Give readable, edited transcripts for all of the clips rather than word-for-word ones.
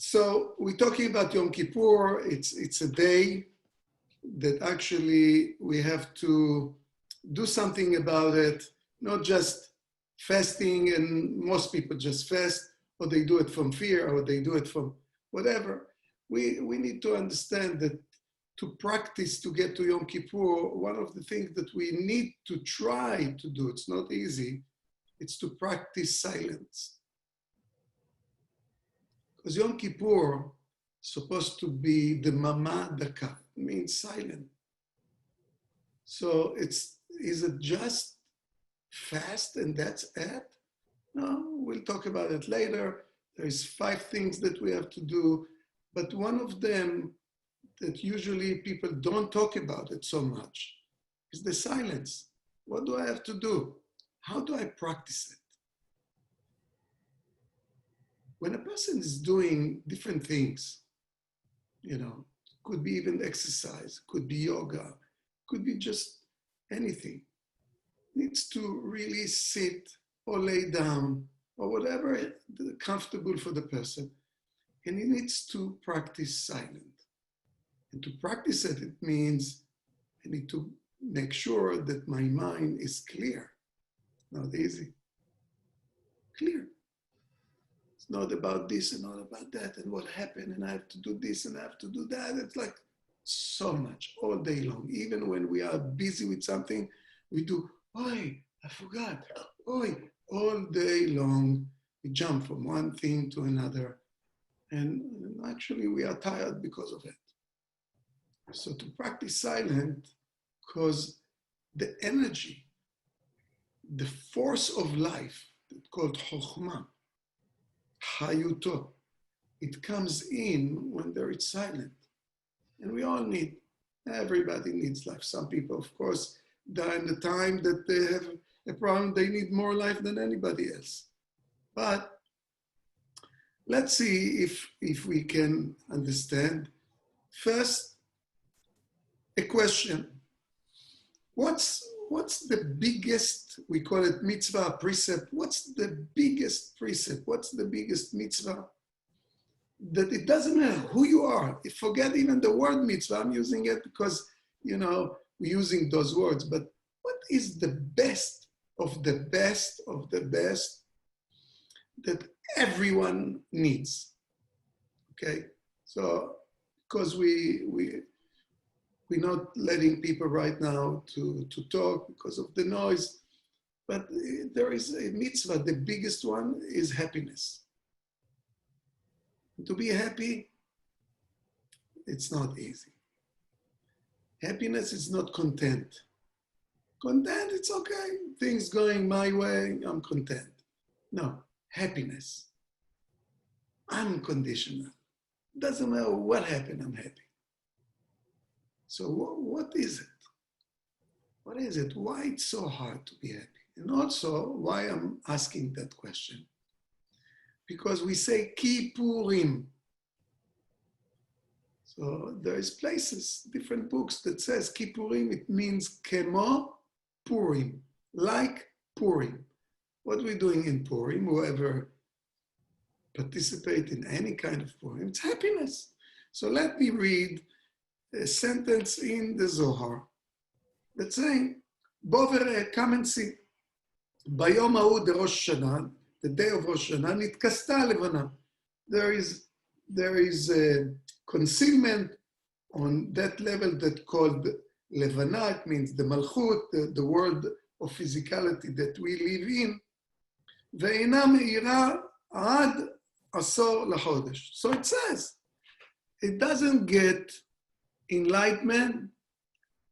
So we're talking about Yom Kippur. It's a day that actually we have to do something about it, not just fasting, and most people just fast, or they do it from fear, or they do it from whatever. We need to understand that to practice to get to Yom Kippur, one of the things that we need to try to do, it's not easy, it's to practice silence. Because Yom Kippur is supposed to be the mama daka, means silent. So is it just fast and that's it? No, we'll talk about it later. There's 5 things that we have to do, but one of them that usually people don't talk about it so much is the silence. What do I have to do? How do I practice it? When a person is doing different things, could be even exercise, could be yoga, could be just anything, needs to really sit or lay down or whatever is comfortable for the person. And he needs to practice silent. And to practice it, it means I need to make sure that my mind is clear. Not easy. Clear. It's not about this and not about that and what happened and I have to do this and I have to do that. It's like so much all day long. Even when we are busy with something, we do, oi, I forgot, oi, all day long. We jump from one thing to another. And actually we are tired because of it. So to practice silent, because the energy, the force of life, called chokhmah, hayuto, it comes in when there is silent. And we all need, everybody needs life. Some people, of course, die in the time that they have a problem, they need more life than anybody else. But let's see if we can understand. First, a question. What's the biggest, we call it Mitzvah Precept, what's the biggest precept, what's the biggest mitzvah? That it doesn't matter who you are. Forget even the word mitzvah, I'm using it because, we're using those words, but what is the best of the best of the best that everyone needs? Okay, so because we're not letting people right now to talk because of the noise, but there is a mitzvah, the biggest one is happiness. To be happy, it's not easy. Happiness is not content. Content, it's okay. Things going my way, I'm content. No, happiness. Unconditional. Doesn't matter what happened, I'm happy. So what is it? What is it? Why it's so hard to be happy? And also, why I'm asking that question? Because we say Kippurim. So there is places, different books that says Kippurim, it means Kemo Purim, like Purim. What we're doing in Purim, whoever participate in any kind of Purim, it's happiness. So let me read a sentence in the Zohar that's saying, Bovere, come and see. Bayom ha'u de Rosh Hashanah, the day of Rosh Hashanah, nitkasta levana. There is a concealment on that level that called levana. It means the malchut, the world of physicality that we live in. Ve'ina me'ira ad asor lachodesh. So it says, it doesn't get enlightenment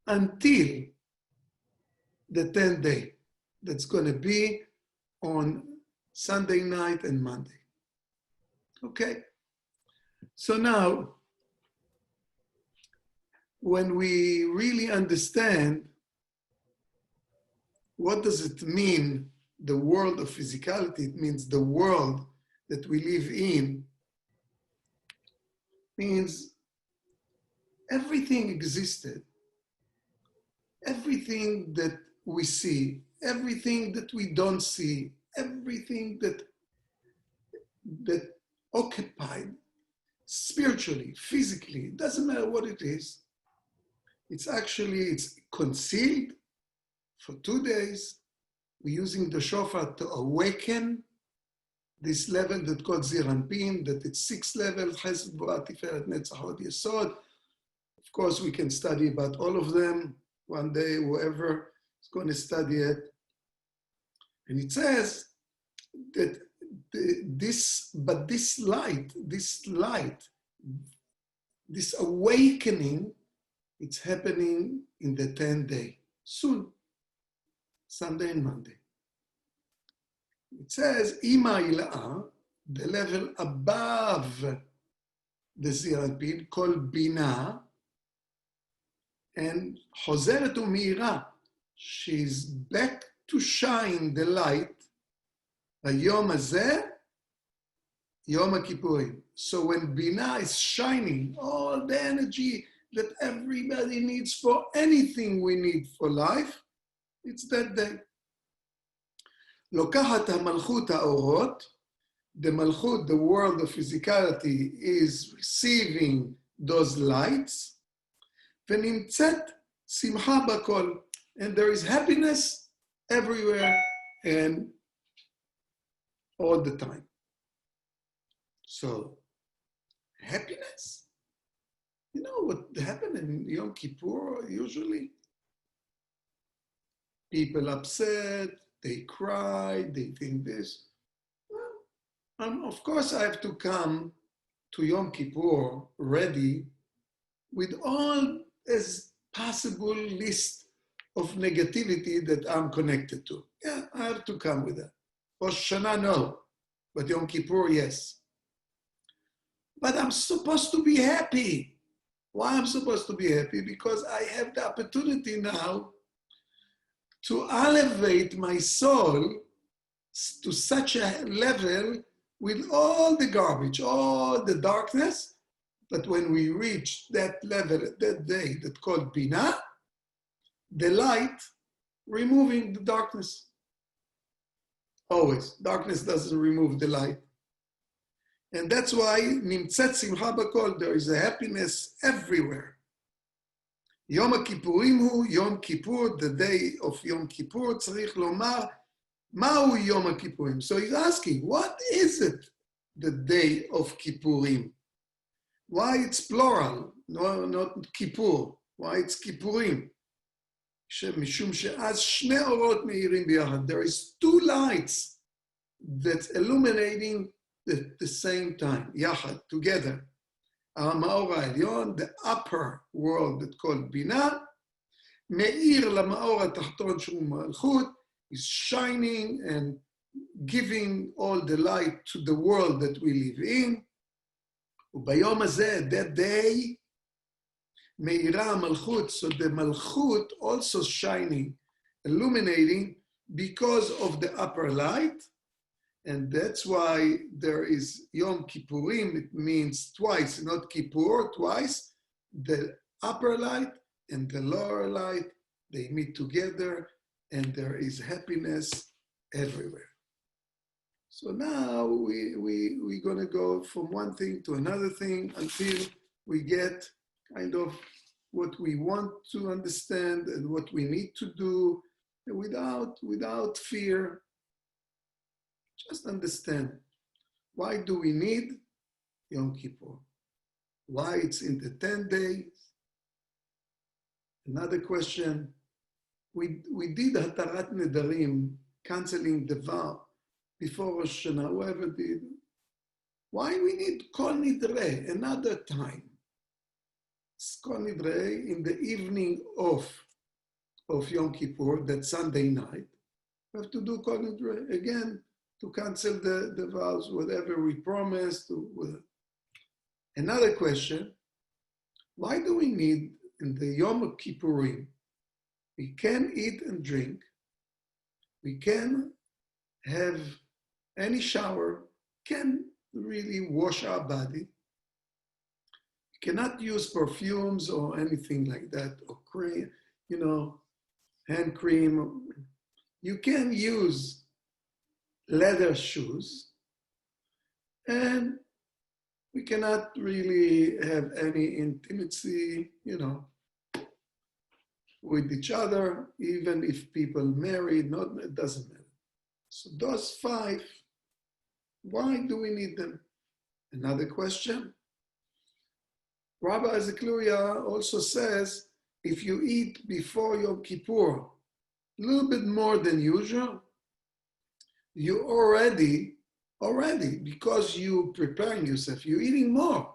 until the 10th day. That's going to be on Sunday night and Monday. Okay? So now, when we really understand what does it mean, the world of physicality, it means the world that we live in, means everything existed. Everything that we see, everything that we don't see, everything that occupied spiritually, physically, it doesn't matter what it is. It's concealed for 2 days. We're using the shofar to awaken this level that called Zir Anpin, that it's 6 levels, Chesed, Gvura, Tiferet, Netzach, Hod, Yesod. Of course, we can study about all of them one day, whoever is going to study it. And it says that this light, this awakening, it's happening in the 10th day, soon, Sunday and Monday. It says, Ima Ila'ah, the level above the Zir Anpin, called Bina, and Chozeret U'Meira, she's back to shine the light, Hayom Hazeh, Yom Kippurim. So when Bina is shining, all the energy that everybody needs for anything we need for life, it's that day. Lokahat HaMalchut HaOrot, the Malchut, the world of physicality, is receiving those lights, ונמצאת שמחה בכל, and there is happiness everywhere and all the time. So, happiness? You know what happened in Yom Kippur usually? People upset, they cry, they think this. Well, of course I have to come to Yom Kippur ready with all as possible list of negativity that I'm connected to. Yeah, I have to come with that. Rosh Hashanah, no. But Yom Kippur, yes. But I'm supposed to be happy. Why I'm supposed to be happy? Because I have the opportunity now to elevate my soul to such a level with all the garbage, all the darkness. But when we reach that level, that day that called Bina, the light removing the darkness. Always, darkness doesn't remove the light. And that's why Nimtzat Simcha B'Kol, there is a happiness everywhere. Yom HaKippurim hu, Yom Kippur, the day of Yom Kippur, tzarich lomar, ma'hu Yom HaKippurim. So he's asking, what is it, the day of Kippurim? Why it's plural, no, not Kippur? Why it's Kippurim? משום שאז שני אורות מאירים ביחד. There is 2 lights that's illuminating at the same time, יחד, together. המאור העליון, the upper world that's called בינה, מאיר למאור התחתון שהוא מלכות, is shining and giving all the light to the world that we live in. וביום הזה, that day, מאירה המלכות, so the malchut also shining, illuminating because of the upper light, and that's why there is Yom Kippurim, it means twice, not Kippur, twice, the upper light and the lower light, they meet together, and there is happiness everywhere. So now we're going to go from one thing to another thing until we get kind of what we want to understand and what we need to do without fear. Just understand, why do we need Yom Kippur? Why it's in the 10 days? Another question, we did Hatarat Nedarim, canceling the vow, before Rosh Hashanah, whoever did. Why we need Kol Nidre, another time? It's Kol Nidre in the evening of Yom Kippur, that Sunday night. We have to do Kol Nidre again to cancel the vows, whatever we promised. Another question, why do we need in the Yom Kippurim? We can eat and drink. We can have any shower, can really wash our body. You cannot use perfumes or anything like that, or cream, hand cream. You can use leather shoes, and We cannot really have any intimacy, with each other, even if people marry, it doesn't matter. So those 5, why do we need them? Another question. Rabbi Zakluria also says, if you eat before Yom Kippur a little bit more than usual, you already, because you're preparing yourself, you're eating more.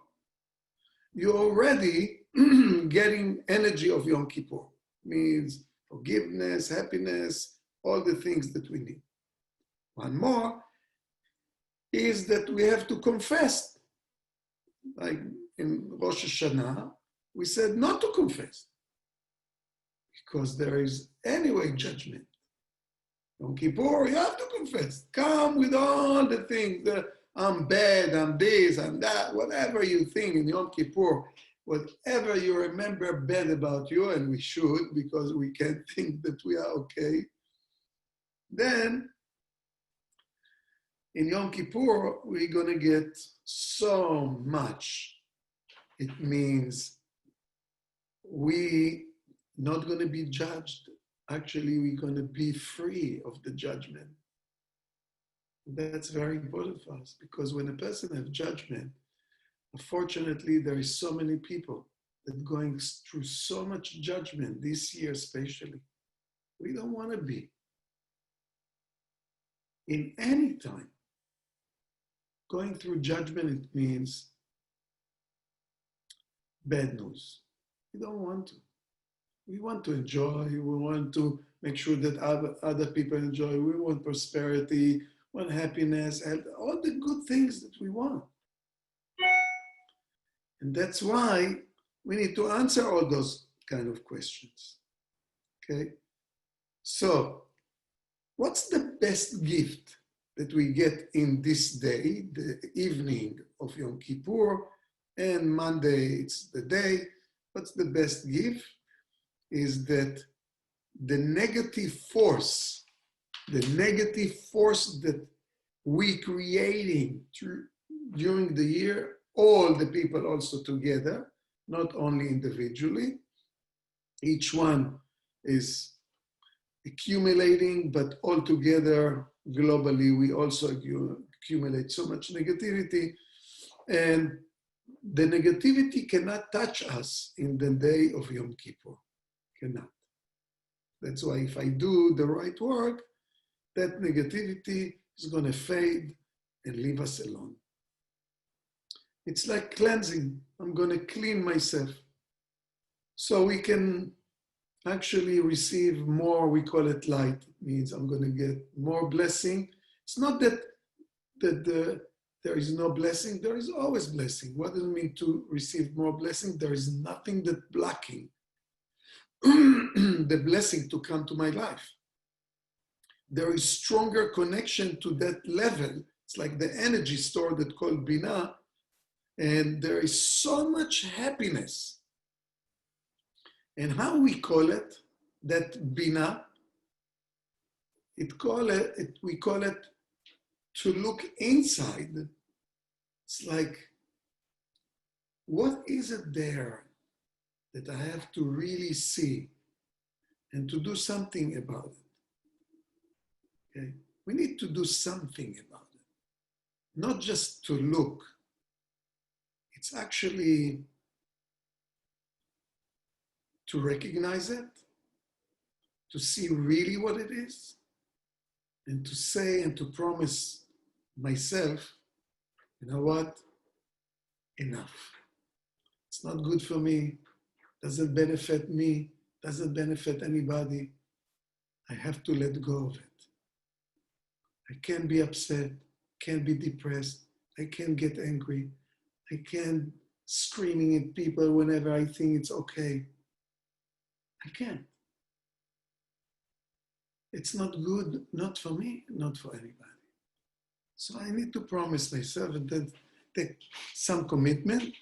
You're already getting energy of Yom Kippur. Means forgiveness, happiness, all the things that we need. One more is that we have to confess. Like in Rosh Hashanah, we said not to confess because there is anyway judgment. Yom Kippur, you have to confess. Come with all the things that I'm bad, I'm this, I'm that, whatever you think in Yom Kippur, whatever you remember bad about you, and we should because we can't think that we are okay, then in Yom Kippur, we're going to get so much. It means we not going to be judged. Actually, we're going to be free of the judgment. That's very important for us because when a person has judgment, unfortunately, there is so many people that are going through so much judgment this year especially. We don't want to be. In any time, going through judgment, it means bad news. We don't want to. We want to enjoy. We want to make sure that other people enjoy. We want prosperity, we want happiness, and all the good things that we want. And that's why we need to answer all those kind of questions. Okay? So, what's the best gift that we get in this day, the evening of Yom Kippur, and Monday it's the day? What's the best gift? Is that the negative force that we creating during the year, all the people also together, not only individually. Each one is accumulating, but all together, globally, we also accumulate so much negativity. And the negativity cannot touch us in the day of Yom Kippur. Cannot. That's why if I do the right work, that negativity is going to fade and leave us alone. It's like cleansing. I'm going to clean myself. So we can actually receive more, we call it light. It means I'm going to get more blessing. It's not that there is no blessing. There is always blessing. What does it mean to receive more blessing? There is nothing that blocking the blessing to come to my life. There is stronger connection to that level. It's like the energy store that called Binah, and there is so much happiness. And how we call it, that Binah, we call it to look inside. It's like, what is it there that I have to really see and to do something about it? Okay? We need to do something about it. Not just to look. It's actually to recognize it, to see really what it is, and to say and to promise myself, you know what? Enough. It's not good for me, doesn't benefit me, doesn't benefit anybody. I have to let go of it. I can't be upset, can't be depressed, I can't get angry, I can't screaming at people whenever I think it's okay. I can't. It's not good, not for me, not for anybody. So I need to promise myself and then take some commitment.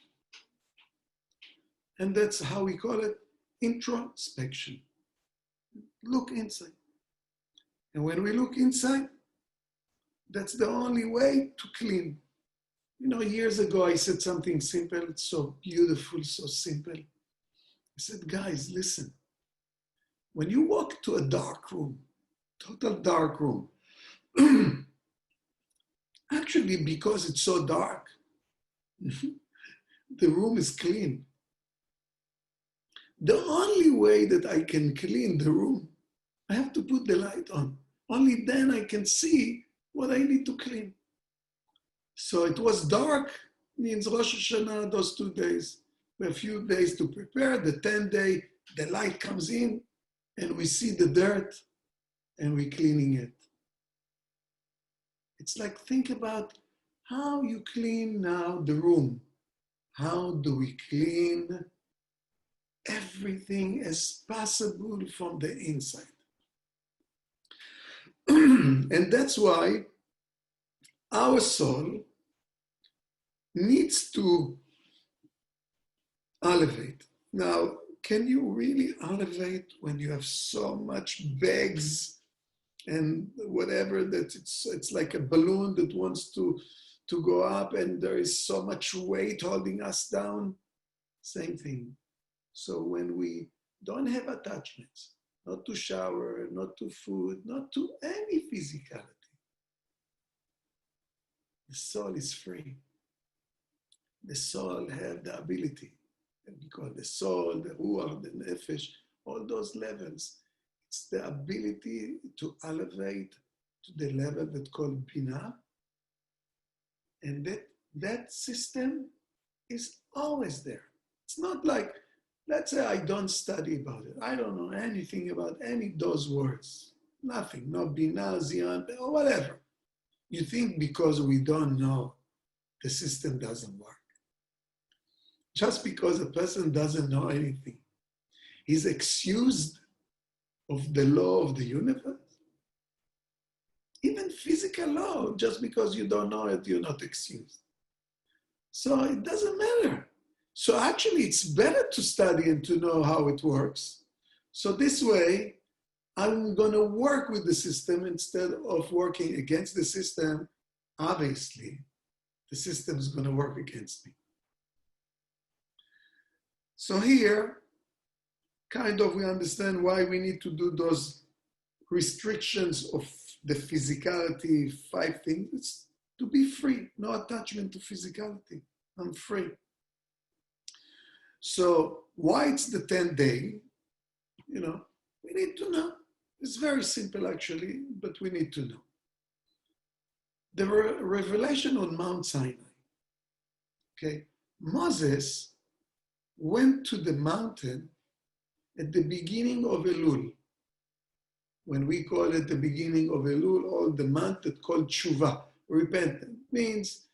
And that's how we call it, introspection. Look inside. And when we look inside, that's the only way to clean. Years ago I said something simple, it's so beautiful, so simple. I said, guys, listen. When you walk to a dark room, total dark room, actually because it's so dark, the room is clean. The only way that I can clean the room, I have to put the light on. Only then I can see what I need to clean. So it was dark, means Rosh Hashanah, those 2 days. We have a few days to prepare. The 10th day, the light comes in and we see the dirt and we're cleaning it. It's like, think about how you clean now the room. How do we clean everything as possible from the inside? And that's why our soul needs to elevate. Now, can you really elevate when you have so much bags and whatever that it's like a balloon that wants to go up and there is so much weight holding us down? Same thing. So when we don't have attachments, not to shower, not to food, not to any physicality, the soul is free. The soul has the ability, and we call the soul, the ruach, the nefesh, all those levels. It's the ability to elevate to the level that's called Binah. And that system is always there. It's not like, let's say I don't study about it. I don't know anything about any of those words. Nothing, no Binah, Zion, or whatever. You think because we don't know, the system doesn't work. Just because a person doesn't know anything, he's excused of the law of the universe. Even physical law, just because you don't know it, you're not excused. So it doesn't matter. So actually, it's better to study and to know how it works. So this way, I'm going to work with the system instead of working against the system. Obviously, the system is going to work against me. So here, kind of we understand why we need to do those restrictions of the physicality, 5 things. It's to be free, no attachment to physicality. I'm free. So why it's the 10th day? We need to know. It's very simple actually, but we need to know. The revelation on Mount Sinai. Okay, Moses went to the mountain at the beginning of Elul. When we call it the beginning of Elul, or the month that's called Tshuva, repentance, means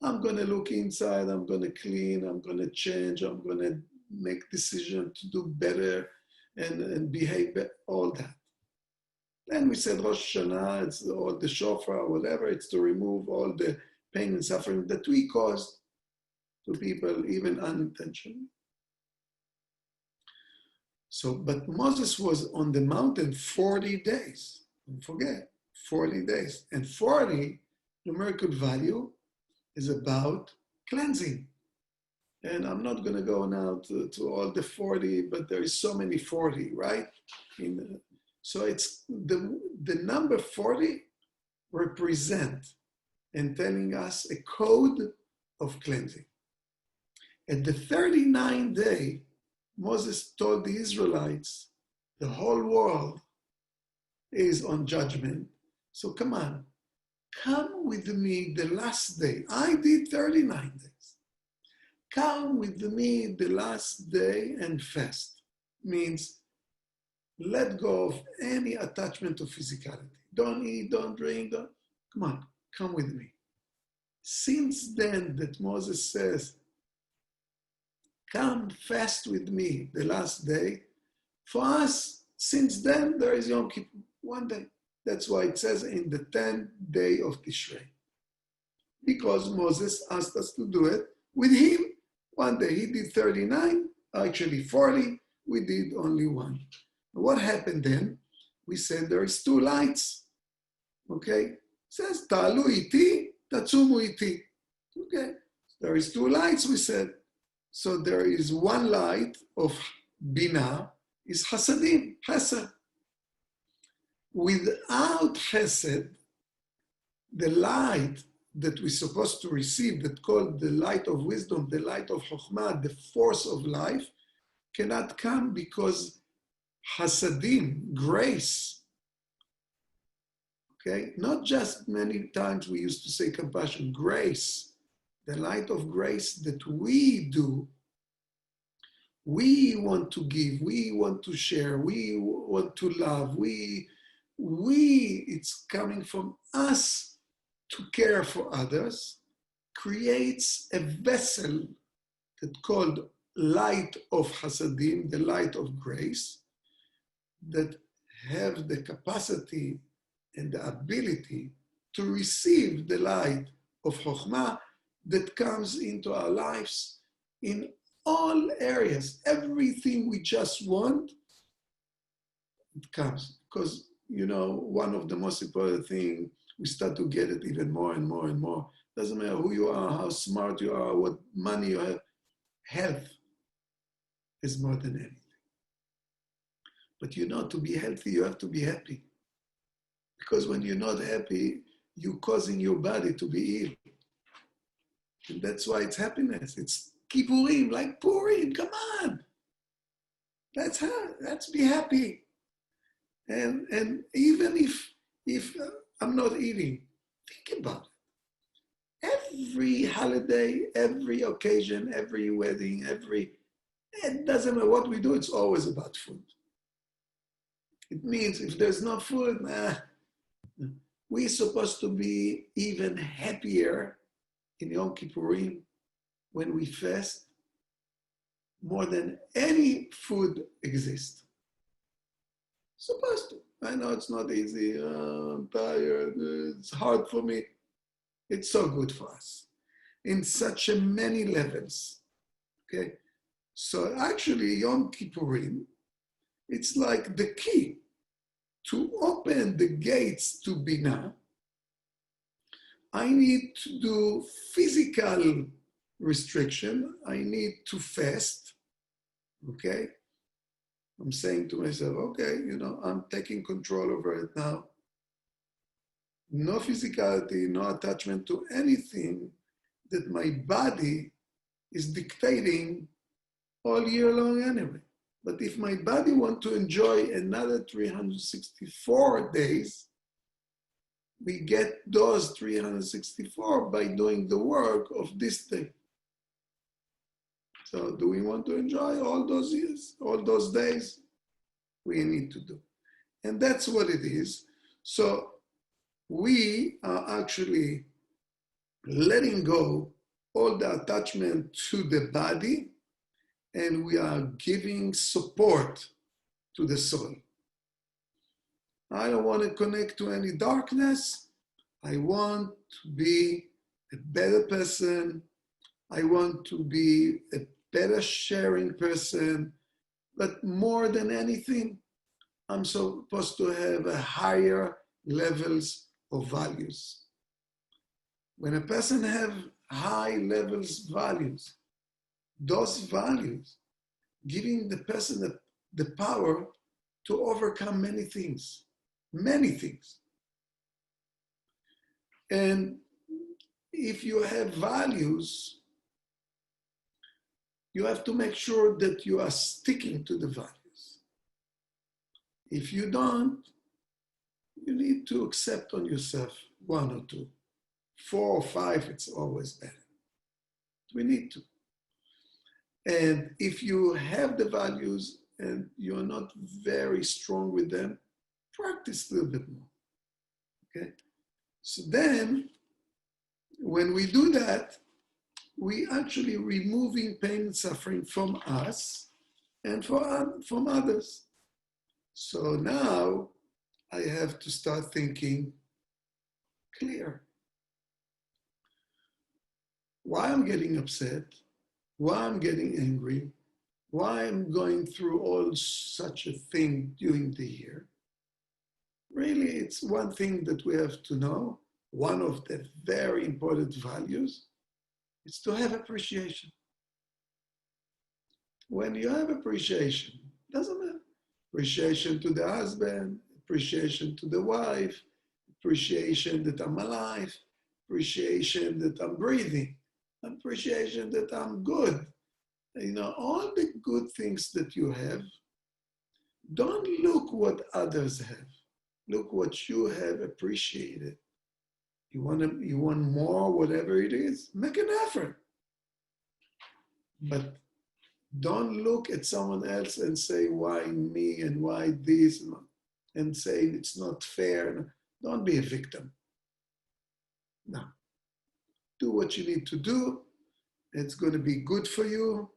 I'm going to look inside, I'm going to clean, I'm going to change, I'm going to make decision to do better and behave better, all that. Then we said Rosh Hashanah, it's all the shofar, whatever, it's to remove all the pain and suffering that we caused to people, even unintentionally. So, but Moses was on the mountain 40 days. Don't forget, 40 days. And 40, numerical value, is about cleansing. And I'm not going to go now to all the 40, but there is so many 40, right? So it's the number 40 represent and telling us a code of cleansing. At the 39th day, Moses told the Israelites, the whole world is on judgment. So come on, come with me the last day. I did 39 days. Come with me the last day and fast. Means let go of any attachment to physicality. Don't eat, don't drink, come on, come with me. Since then that Moses says, come fast with me the last day. For us, since then, there is Yom Kippur, 1 day. That's why it says in the 10th day of Tishrei. Because Moses asked us to do it with him. 1 day, he did 39, actually 40, we did only 1. What happened then? We said there is 2 lights, okay? It says, Ta'alu iti, tatsumu iti. Okay, there is two lights, we said. So there is one light of Bina, is Hasadim, Chesed. Without Chesed, the light that we're supposed to receive, that called the light of wisdom, the light of Chokhmah, the force of life, cannot come because Hasadim, grace, okay? Not just many times we used to say compassion, grace, the light of grace that we do, we want to give, we want to share, we want to love, it's coming from us to care for others, creates a vessel that's called light of Hasadim, the light of grace, that have the capacity and the ability to receive the light of Chokhmah that comes into our lives in all areas. Everything we just want, it comes. Because, you know, one of the most important things, we start to get it even more and more and more. Doesn't matter who you are, how smart you are, what money you have, health is more than anything. But you know, to be healthy, you have to be happy. Because when you're not happy, you're causing your body to be ill. And that's why it's happiness. It's Kippurim, like Purim, come on. Let's be happy. And even if I'm not eating, think about it. Every holiday, every occasion, every wedding, it doesn't matter what we do, it's always about food. It means if there's no food, we're supposed to be even happier in Yom Kippurim when we fast more than any food exists. Supposed to. I know it's not easy. I'm tired. It's hard for me. It's so good for us in such a many levels. Okay, so actually Yom Kippurim, it's like the key to open the gates to Bina. I need to do physical restriction. I need to fast. Okay. I'm saying to myself, okay, you know, I'm taking control over it now. No physicality, no attachment to anything that my body is dictating all year long anyway. But if my body wants to enjoy another 364 days, we get those 364 by doing the work of this day. So do we want to enjoy all those years, all those days? We need to do. And that's what it is. So we are actually letting go all the attachment to the body, and we are giving support to the soul. I don't want to connect to any darkness. I want to be a better person. I want to be a better sharing person. But more than anything, I'm supposed to have a higher levels of values. When a person have high levels values, those values giving the person the power to overcome many things. Many things. And if you have values, you have to make sure that you are sticking to the values. If you don't, you need to accept on yourself 1 or 2. 4 or 5, it's always better. We need to. And if you have the values and you're not very strong with them, practice a little bit more. Okay? So then, when we do that, we actually removing pain and suffering from us and from others. So now I have to start thinking clear. Why I'm getting upset, why I'm getting angry, why I'm going through all such a thing during the year. Really, it's one thing that we have to know, one of the very important values, It's to have appreciation. When you have appreciation, doesn't matter. Appreciation to the husband, appreciation to the wife, appreciation that I'm alive, appreciation that I'm breathing, appreciation that I'm good. You know, all the good things that you have, don't look what others have. Look what you have appreciated. You want more, whatever it is, make an effort. But don't look at someone else and say, why me and why this, and say it's not fair. Don't be a victim. No. Do what you need to do. It's going to be good for you.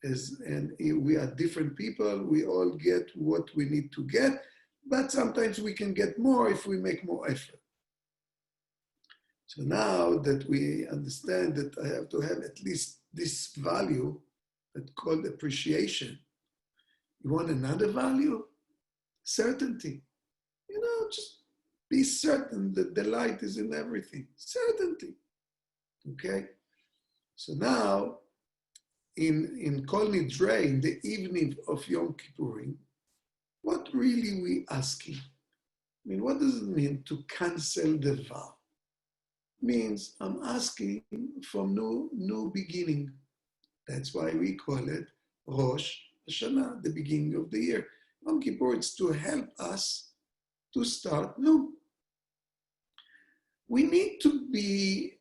And we are different people. We all get what we need to get. But sometimes we can get more if we make more effort. So now that we understand that I have to have at least this value that's called appreciation, you want another value? Certainty. You know, just be certain that the light is in everything. Certainty. Okay? So now, in Kol Nidre, in the evening of Yom Kippurim, what really we asking? I mean, what does it mean to cancel the vow? Means I'm asking for new beginning. That's why we call it Rosh Hashanah, the beginning of the year. Yom Kippur is to help us to start new. We need to be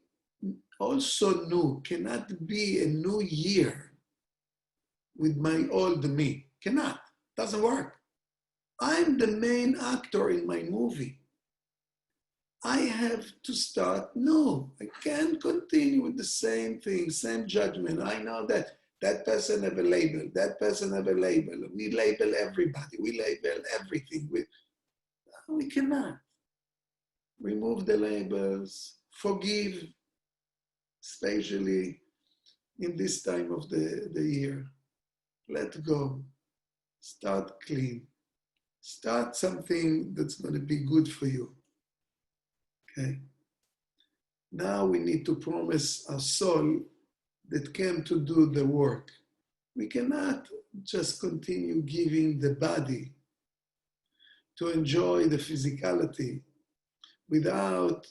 also new. Cannot be a new year with my old me. Cannot. Doesn't work. I'm the main actor in my movie. I have to start new. I can't continue with the same thing, same judgment. I know that person have a label, that person have a label. We label everybody. We label everything. We cannot. Remove the labels, forgive, especially in this time of the year. Let go. Start clean. Start something that's going to be good for you. Okay? Now we need to promise our soul that came to do the work. We cannot just continue giving the body to enjoy the physicality without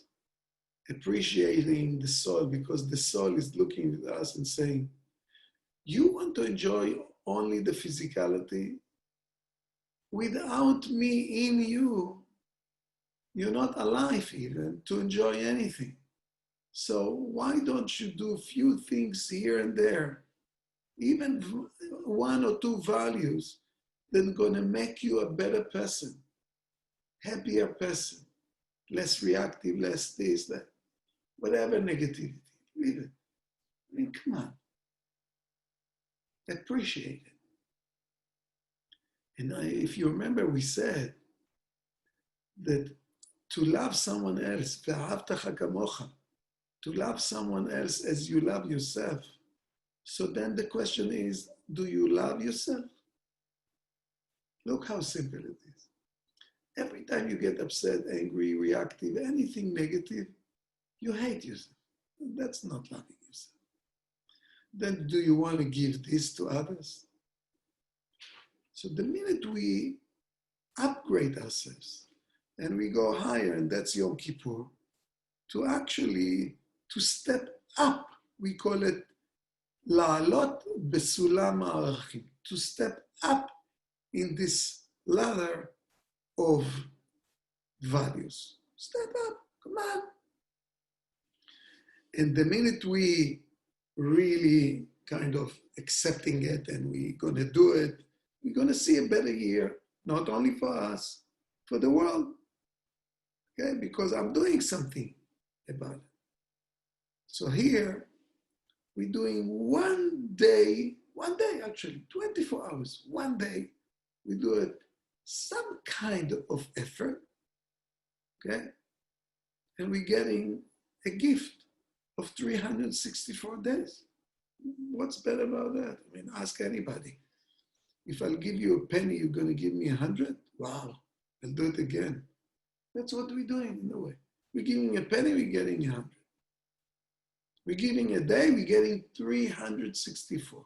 appreciating the soul, because the soul is looking at us and saying, you want to enjoy only the physicality? Without me in you, you're not alive even to enjoy anything. So why don't you do a few things here and there, even one or two values that are going to make you a better person, happier person, less reactive, less this, that, whatever negativity. Leave it. I mean, come on. Appreciate it. And if you remember, we said that to love someone else, to love someone else as you love yourself. So then the question is, do you love yourself? Look how simple it is. Every time you get upset, angry, reactive, anything negative, you hate yourself. That's not loving yourself. Then do you want to give this to others? So the minute we upgrade ourselves and we go higher, and that's Yom Kippur, to step up, we call it la'alot besulam ha'arachim, to step up in this ladder of values. Step up, come on. And the minute we really kind of accepting it and we're going to do it, we're going to see a better year, not only for us, for the world. Okay, because I'm doing something about it. So here, we're doing one day actually, 24 hours, one day, we do it, some kind of effort, okay? And we're getting a gift of 364 days. What's better about that? I mean, ask anybody. If I'll give you a penny, you're going to give me 100? Wow, I'll do it again. That's what we're doing in a way. We're giving a penny, we're getting 100. We're giving a day, we're getting 364.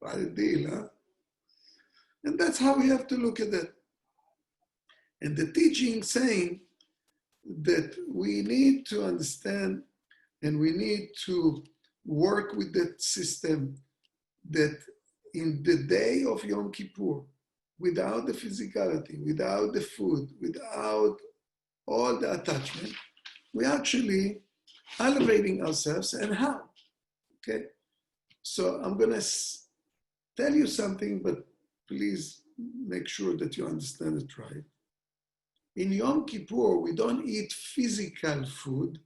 What a deal, huh? And that's how we have to look at it. And the teaching saying that we need to understand and we need to work with that system that in the day of Yom Kippur, without the physicality, without the food, without all the attachment, we're actually elevating ourselves. And how? Okay? So I'm going to tell you something, but please make sure that you understand it right. In Yom Kippur, we don't eat physical food,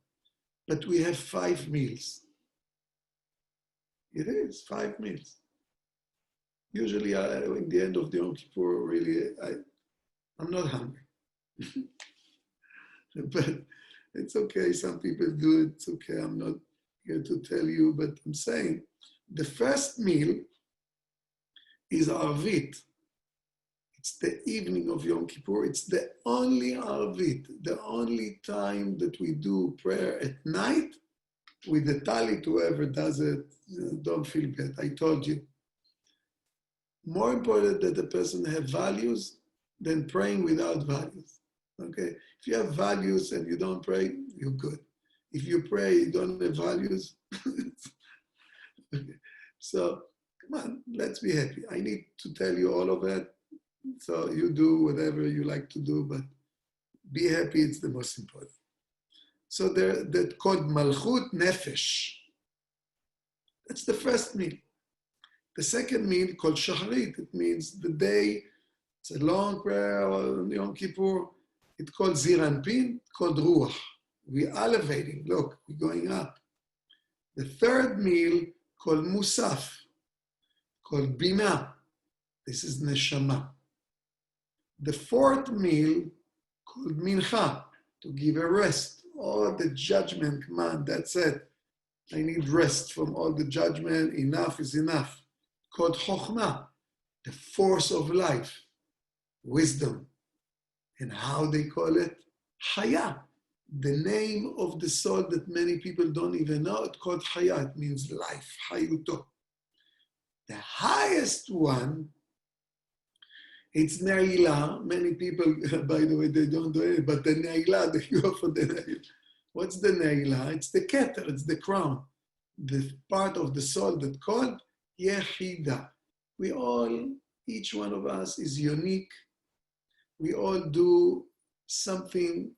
but we have 5 meals. It is 5 meals. Usually, in the end of the Yom Kippur, really, I'm not hungry. But it's okay. Some people do it. It's okay. I'm not here to tell you, but I'm saying the first meal is Arvit. It's the evening of Yom Kippur. It's the only Arvit, the only time that we do prayer at night with the talit. Whoever does it, don't feel bad. I told you. More important that the person have values than praying without values. Okay? If you have values and you don't pray, you're good. If you pray, you don't have values. Okay. So, come on, let's be happy. I need to tell you all of that. So you do whatever you like to do, but be happy, it's the most important. So that's called Malchut Nefesh. That's the first meal. The second meal called Shacharit. It means the day, it's a long prayer on Yom Kippur. It's called Zir Anpin, called Ruach. We're elevating, look, we're going up. The third meal called Musaf, called Bina. This is Neshama. The fourth meal called Mincha, to give a rest. All the judgment, come on, that's it. I need rest from all the judgment. Enough is enough. Called Chokhmah, the force of life, wisdom. And how they call it? Haya, the name of the soul that many people don't even know. It's called Haya, it means life, Hayuto. The highest one, it's Ne'ilah. Many people, by the way, they don't do it, but the Ne'ilah, they go for the Ne'ilah. What's the Ne'ilah? It's the Keter, it's the crown. The part of the soul that's called Yechida. We all, each one of us is unique. We all do something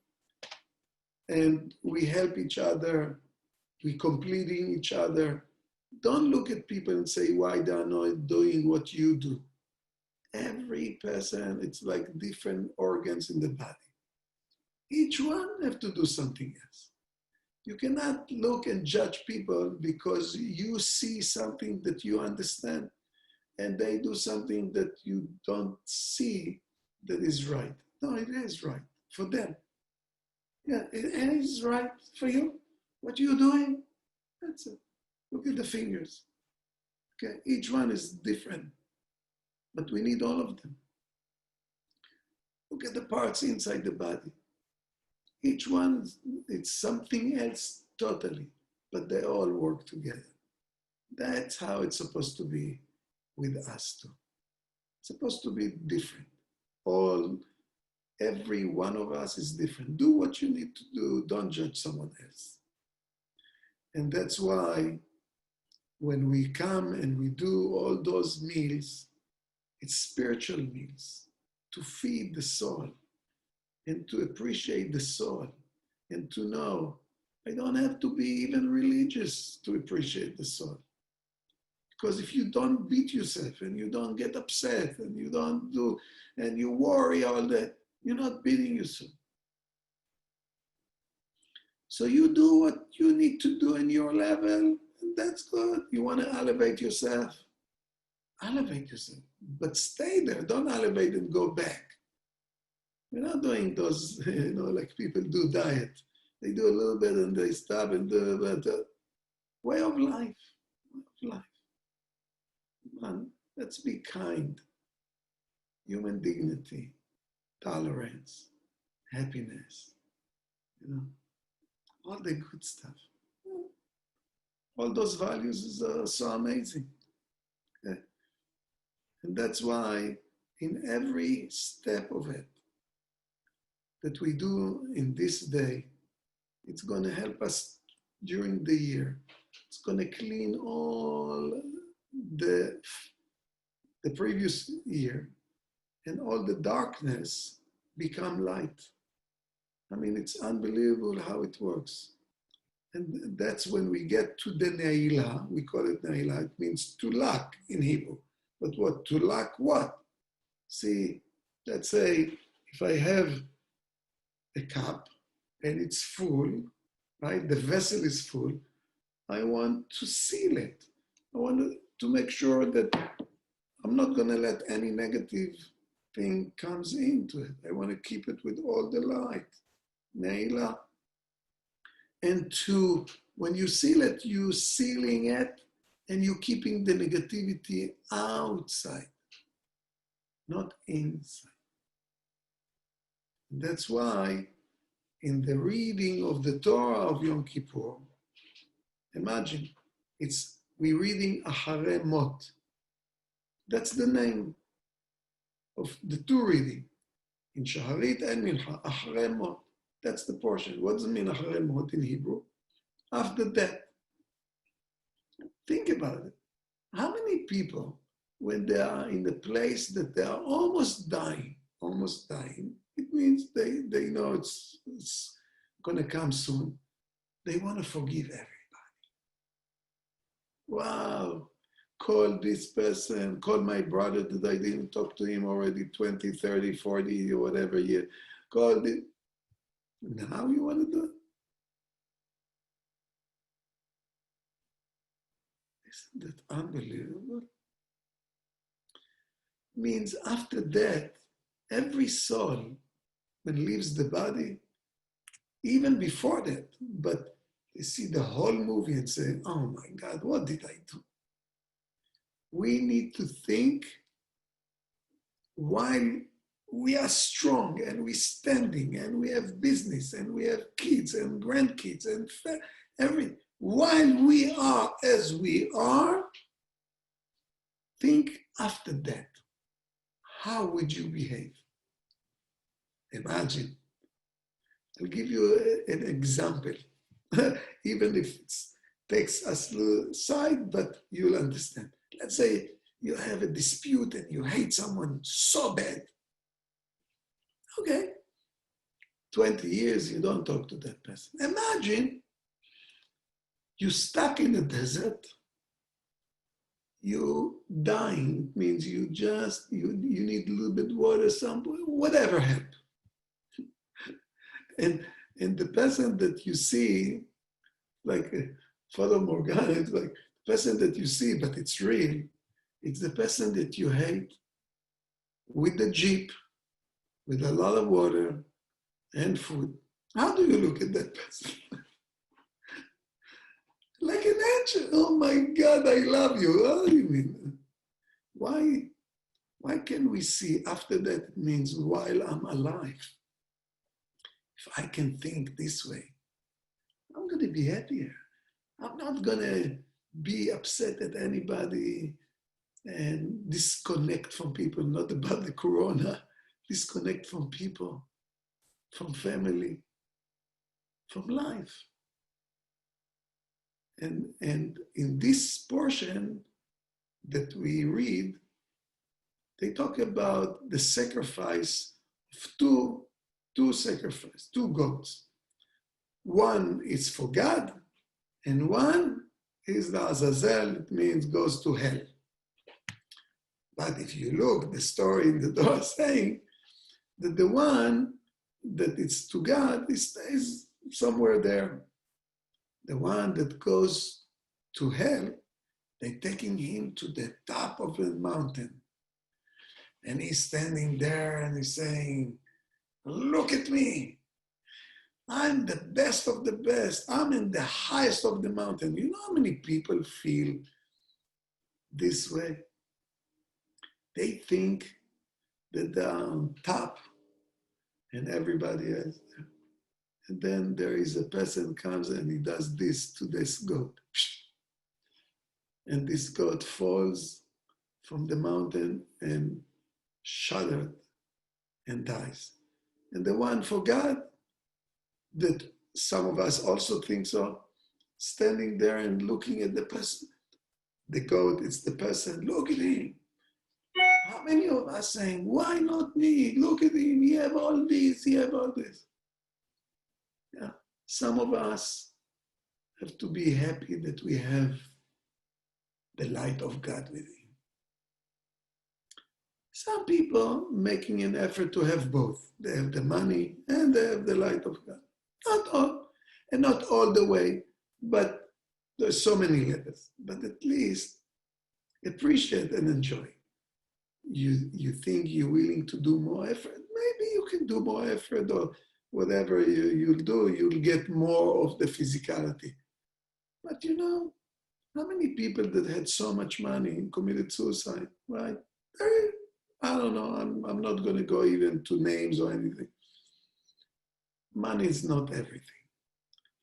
and we help each other. We're completing each other. Don't look at people and say why they are not doing what you do. Every person, it's like different organs in the body. Each one have to do something else. You cannot look and judge people because you see something that you understand and they do something that you don't see that is right. No, it is right for them. Yeah, it is right for you. What you're doing, that's it. Look at the fingers. Okay, each one is different, but we need all of them. Look at the parts inside the body. Each one, it's something else totally, but they all work together. That's how it's supposed to be with us too. It's supposed to be different. Every one of us is different. Do what you need to do. Don't judge someone else. And that's why when we come and we do all those meals, it's spiritual meals to feed the soul and to appreciate the soul and to know I don't have to be even religious to appreciate the soul. Because if you don't beat yourself and you don't get upset and you don't do, and you worry all that, you're not beating yourself. So you do what you need to do in your level, and that's good. You want to elevate yourself, but stay there. Don't elevate and go back. We're not doing those, like people do diet. They do a little bit and they stop and do but way of life. Man, let's be kind. Human dignity, tolerance, happiness, all the good stuff. All those values are so amazing. Okay? And that's why in every step of it that we do in this day, it's going to help us during the year. It's going to clean all the previous year, and all the darkness become light. I mean, it's unbelievable how it works. And that's when we get to the Ne'ilah. We call it Ne'ilah. It means to lack in Hebrew. But what? To lack what? See, let's say if I have a cup and it's full, right? The vessel is full. I want to seal it. I want to make sure that I'm not going to let any negative thing comes into it. I want to keep it with all the light. Ne'ilah. And when you seal it, you're sealing it and you're keeping the negativity outside, not inside. And that's why in the reading of the Torah of Yom Kippur, imagine, we're reading Acharei Mot. That's the name of the two reading. In Shaharit and Mincha, Acharei Mot. That's the portion. What does it mean, Acharei Mot, in Hebrew? After death. Think about it. How many people, when they are in the place that they are almost dying, it means they know it's going to come soon, they want to forgive everybody. Wow. Call this person, call my brother that I didn't talk to him already 20, 30, 40, or whatever year. Call this. Now you want to do it? Isn't that unbelievable? Means after death, every soul, when leaves the body, even before that, but they see the whole movie and say, oh my God, what did I do? We need to think while we are strong and we're standing and we have business and we have kids and grandkids and everything. While we are as we are, think after that. How would you behave? Imagine. I'll give you an example, even if it takes us a little side, but you'll understand. Let's say you have a dispute and you hate someone so bad. Okay, 20 years you don't talk to that person. Imagine you're stuck in the desert, you dying, it means you need a little bit water, whatever help. And the person that you see, like Father Morgana, it's like the person that you see, but it's real. It's the person that you hate with the Jeep, with a lot of water and food. How do you look at that person? Like an angel. Oh my God, I love you. What do you mean? Why can we see after that it means while I'm alive? If I can think this way, I'm going to be happier. I'm not going to be upset at anybody and disconnect from people, not about the corona, disconnect from people, from family, from life. And in this portion that we read, they talk about the sacrifice of two goats. One is for God, and one is the Azazel, it means goes to hell. But if you look, the story in the Torah saying that the one that is to God is somewhere there. The one that goes to hell, they're taking him to the top of the mountain. And he's standing there and he's saying, look at me. I'm the best of the best. I'm in the highest of the mountain. You know how many people feel this way? They think that they're on top and everybody else. And then there is a person comes and he does this to this goat. And this goat falls from the mountain and shattered and dies. And the one forgot that some of us also think so, standing there and looking at the person. The goat is the person, look at him. How many of us saying, why not me? Look at him, he have all this, he have all this. Yeah. Some of us have to be happy that we have the light of God with him. Some people making an effort to have both. They have the money and they have the light of God. Not all, and not all the way, but there's so many levels. But at least appreciate and enjoy. You think you're willing to do more effort, maybe you can do more effort, or whatever you'll do, you'll get more of the physicality. But you know, how many people that had so much money and committed suicide, right? I don't know, I'm not going to go even to names or anything. Money is not everything.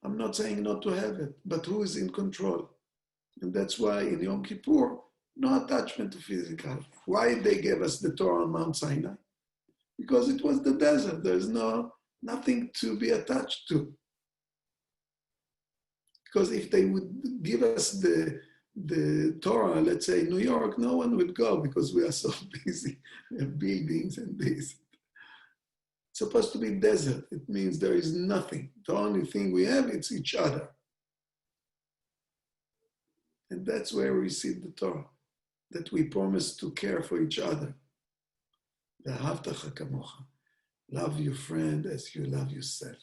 I'm not saying not to have it, but who is in control? And that's why in Yom Kippur, no attachment to physicality. Why they gave us the Torah on Mount Sinai? Because it was the desert. There's nothing to be attached to. Because if they would give us the Torah, let's say New York, no one would go because we are so busy. We have buildings and this. It's supposed to be desert. It means there is nothing. The only thing we have, it's each other. And that's where we receive the Torah, that we promise to care for each other. Love your friend as you love yourself.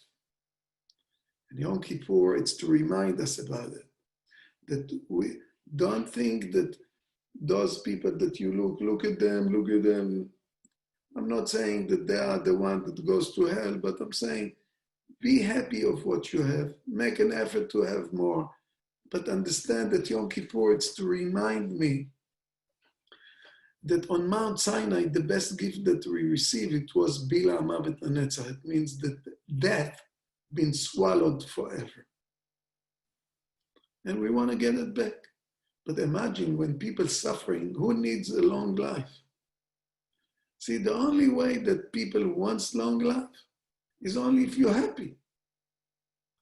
And Yom Kippur, it's to remind us about it. That we don't think that those people that you look at them. I'm not saying that they are the one that goes to hell, but I'm saying be happy of what you have. Make an effort to have more. But understand that Yom Kippur, it's to remind me that on Mount Sinai, the best gift that we received, it was Bila Mavet Netzach. It means that death been swallowed forever. And we want to get it back. But imagine when people suffering, who needs a long life? See, the only way that people want long life is only if you're happy.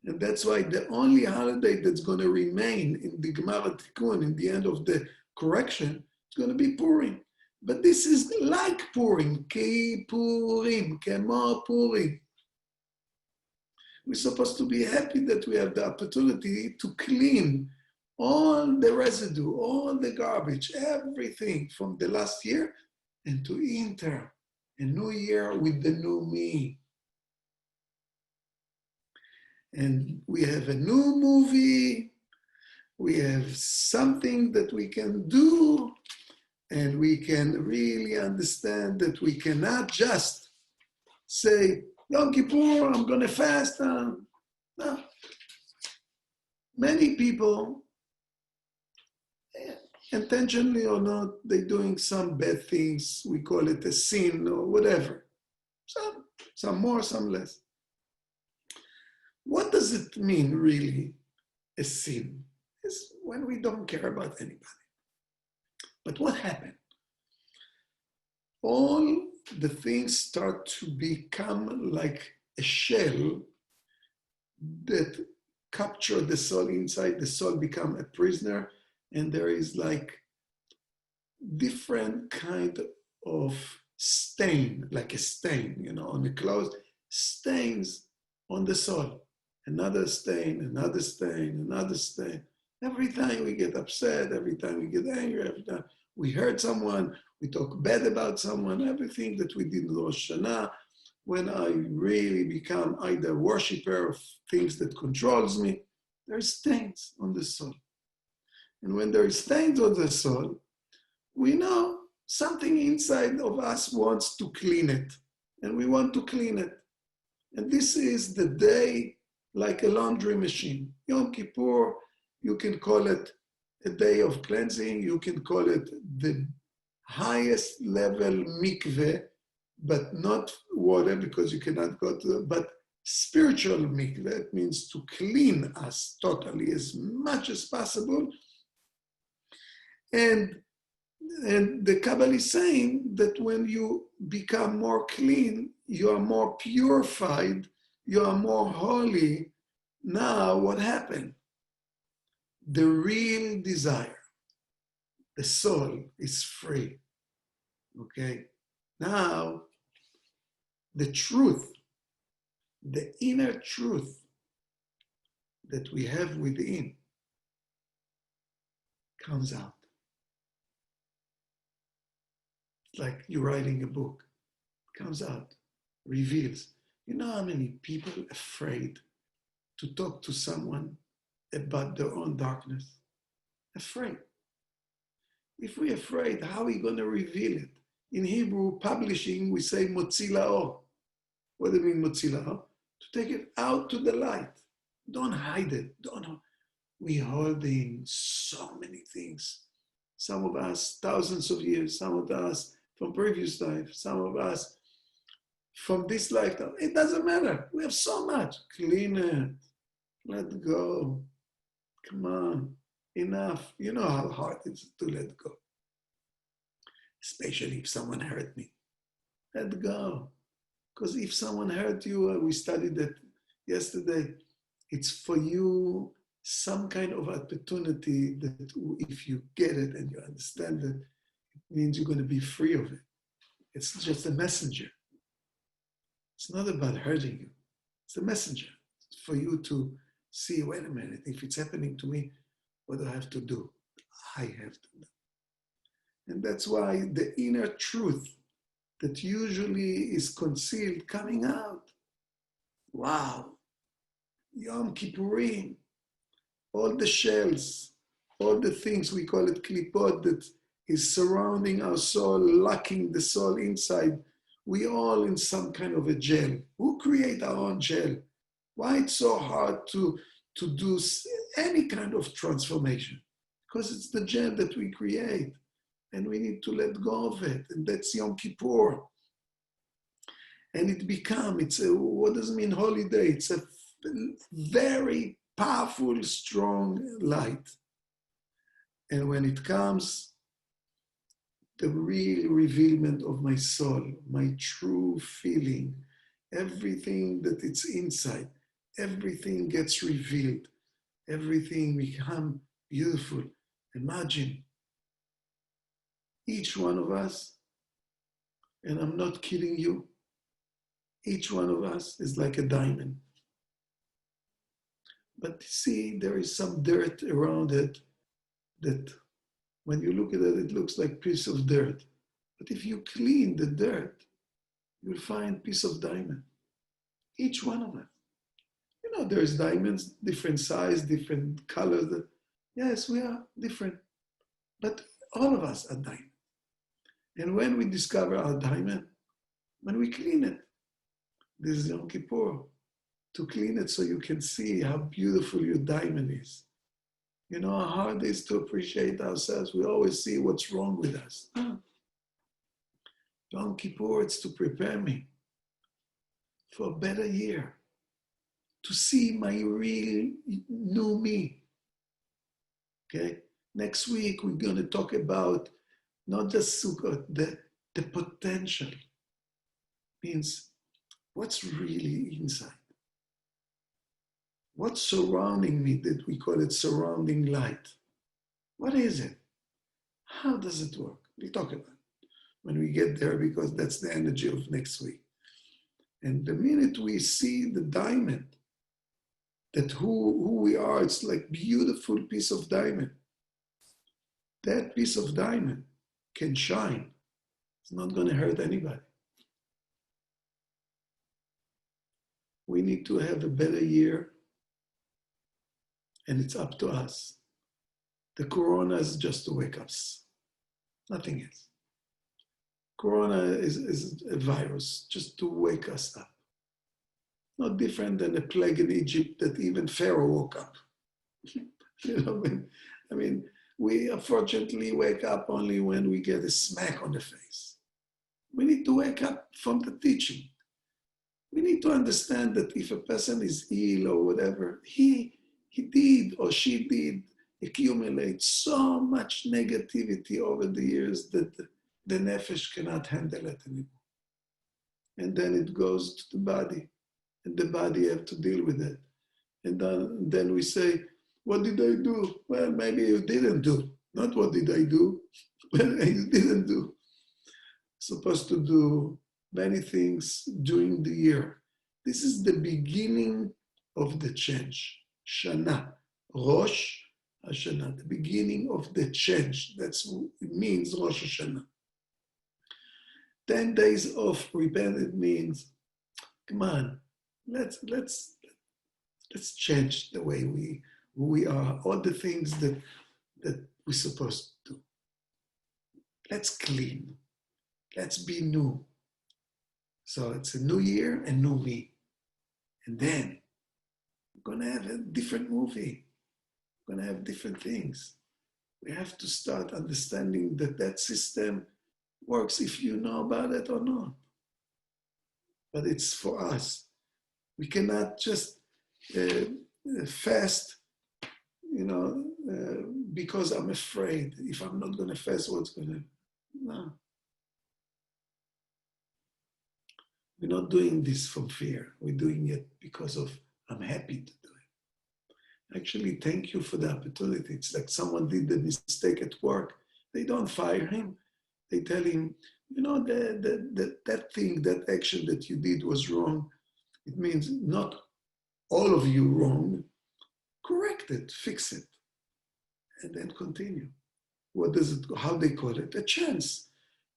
And that's why the only holiday that's going to remain in the Gemara Tikkun, in the end of the correction, is going to be Purim. But this is like Purim, Kippurim, Kemo Purim. We're supposed to be happy that we have the opportunity to clean all the residue, all the garbage, everything from the last year, and to enter a new year with the new me. And we have a new movie, we have something that we can do, and we can really understand that we cannot just say, Yom Kippur, I'm going to fast. No. Many people, intentionally or not, they're doing some bad things. We call it a sin or whatever. Some more, some less. What does it mean, really, a sin? It's when we don't care about anybody. But what happened? All the things start to become like a shell that capture the soul inside. The soul become a prisoner, and there is like different kind of stain, like a stain, on the clothes, stains on the soul. Another stain, another stain, another stain. Every time we get upset, every time we get angry, every time we hurt someone, we talk bad about someone, everything that we did in Rosh Hashanah, when I really become either a worshiper of things that controls me, there's stains on the soul. And when there is stains on the soul, we know something inside of us wants to clean it. And we want to clean it. And this is the day like a laundry machine. Yom Kippur, you can call it a day of cleansing. You can call it the highest level mikveh, but not water because you cannot go to it, but spiritual mikveh. It means to clean us totally as much as possible. And the Kabbalah is saying that when you become more clean, you are more purified, you are more holy. Now what happened? The real desire, the soul is free. Okay? Now, the truth, the inner truth that we have within comes out. It's like you're writing a book. It comes out, reveals. You know how many people are afraid to talk to someone about their own darkness? Afraid. If we're afraid, how are we going to reveal it? In Hebrew, publishing, we say motzi la'or. What do you mean motzi la'or? To take it out to the light. Don't hide it. We hold in so many things. Some of us, thousands of years. Some of us from previous life. Some of us from this lifetime. It doesn't matter. We have so much. Clean it. Let go. Come on. Enough. You know how hard it is to let go. Especially if someone hurt me. Let go. Because if someone hurt you, we studied that yesterday, it's for you some kind of opportunity that if you get it and you understand it, it means you're going to be free of it. It's just a messenger. It's not about hurting you. It's a messenger. It's for you to see, wait a minute, if it's happening to me, what do I have to do? I have to do. And that's why the inner truth that usually is concealed coming out. Wow. Yom Kippurim, all the shells, all the things, we call it klipot, that is surrounding our soul, locking the soul inside. We all in some kind of a jail. Who create our own jail? Why it's so hard to do any kind of transformation? Because it's the jail that we create. And we need to let go of it. And that's Yom Kippur. And what does it mean holiday? It's a very powerful, strong light. And when it comes, the real revealment of my soul, my true feeling, everything that it's inside, everything gets revealed. Everything becomes beautiful. Imagine each one of us, and I'm not kidding you, each one of us is like a diamond. But see, there is some dirt around it that when you look at it, it looks like a piece of dirt. But if you clean the dirt, you'll find a piece of diamond. Each one of us. You know, there's diamonds, different size, different colors. Yes, we are different. But all of us are diamonds. And when we discover our diamond, when we clean it, this is Yom Kippur, to clean it so you can see how beautiful your diamond is. You know how hard it is to appreciate ourselves. We always see what's wrong with us. Yom Kippur, it's to prepare me for a better year, to see my real new me. Okay? Next week, we're going to talk about not just Sukkot, the potential. Means what's really inside. What's surrounding me that we call it surrounding light? What is it? How does it work? We'll talk about it when we get there, because that's the energy of next week. And the minute we see the diamond, that who we are, it's like beautiful piece of diamond. That piece of diamond can shine. It's not going to hurt anybody. We need to have a better year, and it's up to us. The corona is just to wake us, nothing else. Corona is a virus just to wake us up. Not different than a plague in Egypt that even Pharaoh woke up. You know, I mean, we unfortunately wake up only when we get a smack on the face. We need to wake up from the teaching. We need to understand that if a person is ill or whatever, he did or she did accumulate so much negativity over the years that the nefesh cannot handle it anymore. And then it goes to the body, and the body have to deal with it. And then we say, what did I do? Well, maybe you didn't do. Not what did I do? Well, you didn't do. Supposed to do many things during the year. This is the beginning of the change. Shana, Rosh Hashanah, the beginning of the change. That's what it means, Rosh Hashanah. 10 days of repented means, come on, let's change the way we are, all the things that we're supposed to do. Let's clean. Let's be new. So it's a new year and new me. And then we're going to have a different movie. We're going to have different things. We have to start understanding that system works if you know about it or not. But it's for us. We cannot just fast, because I'm afraid. If I'm not going to fast, what's going to... No. We're not doing this from fear. We're doing it because of I'm happy to do it. Actually, thank you for the opportunity. It's like someone did the mistake at work. They don't fire him. They tell him, that thing, that action that you did was wrong. It means not all of you wrong. Correct it, fix it, and then continue. How they call it? A chance.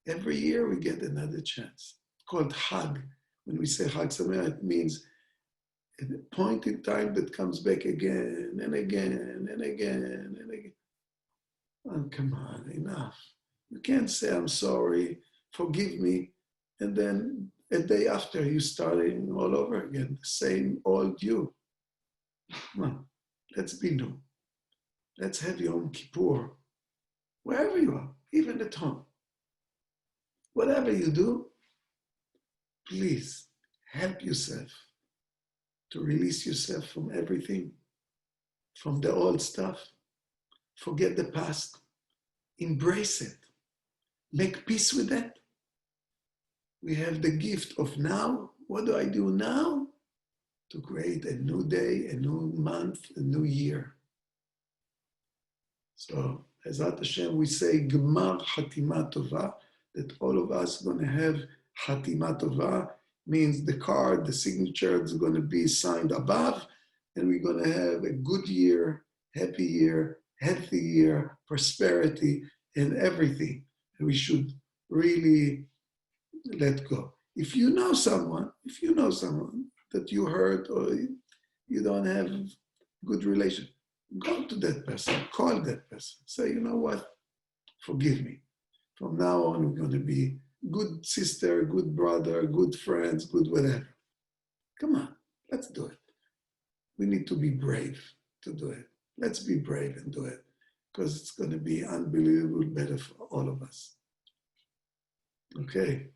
Every year we get another chance. Called Hag. When we say Hag Sameach, it means a point in time that comes back again and again and again and again. Oh, come on, enough. You can't say, I'm sorry, forgive me, and then a day after you're starting all over again, the same old you. Come on, let's be new. Let's have Yom Kippur, wherever you are, even at home. Whatever you do, please help yourself to release yourself from everything, from the old stuff. Forget the past. Embrace it. Make peace with it. We have the gift of now. What do I do now? To create a new day, a new month, a new year. So, Ezrat Hashem, we say Gmar Hatima Tova, that all of us are going to have Hatima Tova, means the card, the signature is going to be signed above, and we're going to have a good year, happy year, healthy year, prosperity, and everything. And we should really let go. If you know someone that you hurt or you don't have good relation, go to that person, call that person, say, you know what, forgive me. From now on, we're going to be good sister, good brother, good friends, good whatever. Come on, let's do it. We need to be brave to do it. Let's be brave and do it, because it's going to be unbelievable better for all of us. Okay.